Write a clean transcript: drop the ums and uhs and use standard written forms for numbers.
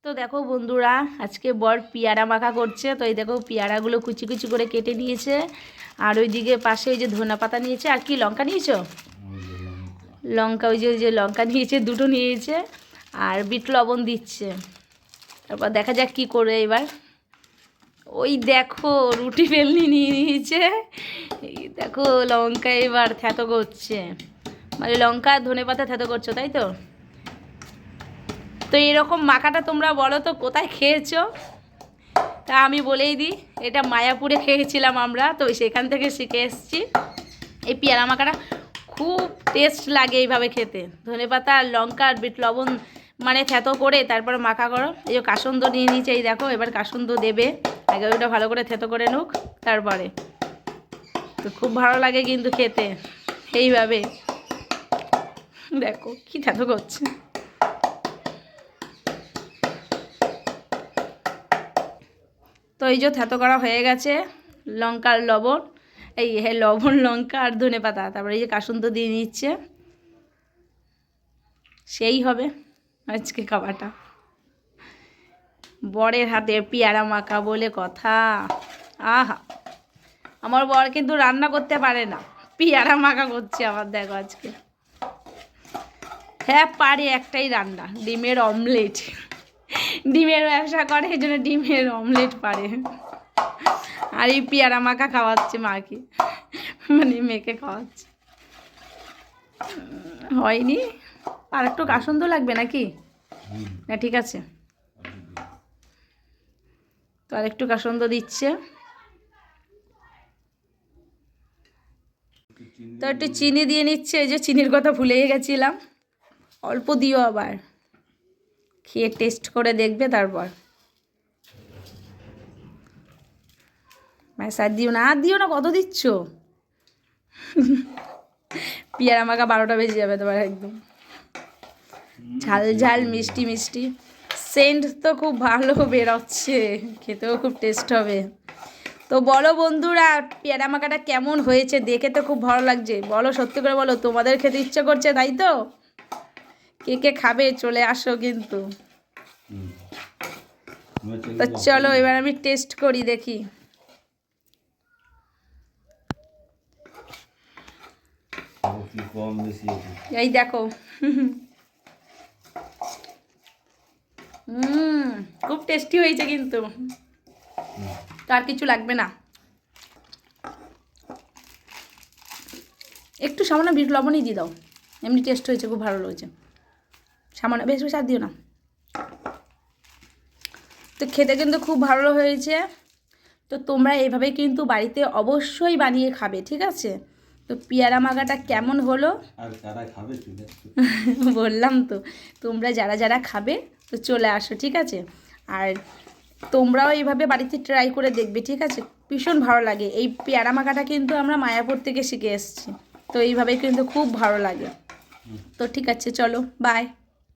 তো দেখো বন্ধুরা, আজকে বর পেয়ারা মাখা করছে। তো এই দেখো পেয়ারাগুলো কুচি কুচি করে কেটে নিয়েছে। আর ওইদিকে পাশে ওই যে ধনে পাতা নিয়েছে। আর কি লঙ্কা নিয়েছো? লঙ্কা, ওই যে লঙ্কা নিয়েছে, দুটো নিয়েছে। আর বিট লবণ দিচ্ছে। তারপর দেখা যাক কি করে এবার। ওই দেখো রুটি বেলনি নিয়ে নিয়েছে। এই দেখো লঙ্কা এবার থ্যাতো করছে, মানে লঙ্কা ধনে পাতা থ্যাতো করছো, তাই তো? তো এরকম মাখাটা তোমরা বলো তো কোথায় খেয়েছো? তা আমি বলেই দিই, এটা মায়াপুরে খেয়েছিলাম আমরা, তো সেখান থেকে শিখে এসেছি। এই পেয়ারা মাখাটা খুব টেস্ট লাগে এইভাবে খেতে। ধনেপাতা আর লঙ্কা আর বিট লবণ মানে থেতো করে তারপর মাখা করো। এই যে কাসুন্দ নিয়ে নিচে, এই দেখো এবার কাসুন্দ দেবে। আগে ওটা ভালো করে থেতো করে নুক, তারপরে তো খুব ভালো লাগে কিন্তু খেতে এইভাবে। দেখো কি থেতো করছে। তো এই যে থেতো করা হয়ে গেছে, লঙ্কার লবণ, এই হ্যাঁ লবণ লঙ্কা আর ধনে পাতা, তারপরে এই যে কাসুন্দ দিয়ে নিচ্ছে। সেই হবে আজকে খাবারটা। বরের হাতে পেয়ারা মাখা বলে কথা। আহা, আমার বর কিন্তু রান্না করতে পারে না, পেয়ারা মাখা করছে আবার দেখো আজকে। হ্যাঁ পারে, একটাই রান্না, ডিমের অমলেট। ডিমের ব্যবসা করে, এই জন্য ডিমের অমলেট পারে। আর এই পেয়ারা মাখা খাওয়াচ্ছে মাকে, মানে মেয়েকে খাওয়াচ্ছে। হয়নি, আর একটু কাসুন্দ লাগবে নাকি? না ঠিক আছে, তো আর একটু কাসুন্দ দিচ্ছে। তো একটু চিনি দিয়ে নিচ্ছে। এই যে চিনির কথা ভুলেই গেছিলাম, অল্প দিও, আবার খেয়ে টেস্ট করে দেখবে তারপর। ব্যাস আর দিও না, আর দিও না, কত দিচ্ছ? পেয়ারা মাখা 12টা বেজে যাবে তোমার একদম। ঝাল ঝাল মিষ্টি মিষ্টি সেন্ট তো খুব ভালো বেরোচ্ছে, খেতেও খুব টেস্ট হবে। তো বলো বন্ধুরা, পেয়ারা মাখাটা কেমন হয়েছে? দেখে তো খুব ভালো লাগছে। বলো, সত্যি করে বলো, তোমাদের খেতে ইচ্ছে করছে তাই তো? কে কে খাবে চলে আসো কিন্তু। তো চলো এবার আমি টেস্ট করি, দেখি। এই দেখো, খুব টেস্টি হয়েছে কিন্তু। তো আর কিছু লাগবে না, একটু সামান্য বিট লবণই দিয়ে দাও, এমনি টেস্ট হয়েছে, খুব ভালো হয়েছে। সামান্য, বেশ বেশ আর দিও না। তো খেতে কিন্তু খুব ভালো হয়েছে। তো তোমরা এইভাবে কিন্তু বাড়িতে অবশ্যই বানিয়ে খাবে, ঠিক আছে? তো পেয়ারা মাখাটা কেমন হলো আর যারা খাবে বললাম তো, তোমরা যারা যারা খাবে তো চলে আসো, ঠিক আছে? আর তোমরাও এইভাবে বাড়িতে ট্রাই করে দেখবে, ঠিক আছে? ভীষণ ভালো লাগে। এই পেয়ারা মাখাটা কিন্তু আমরা মায়াপুর থেকে শিখে এসেছি। তো এইভাবে কিন্তু খুব ভালো লাগে। তো ঠিক আছে, চলো, বাই।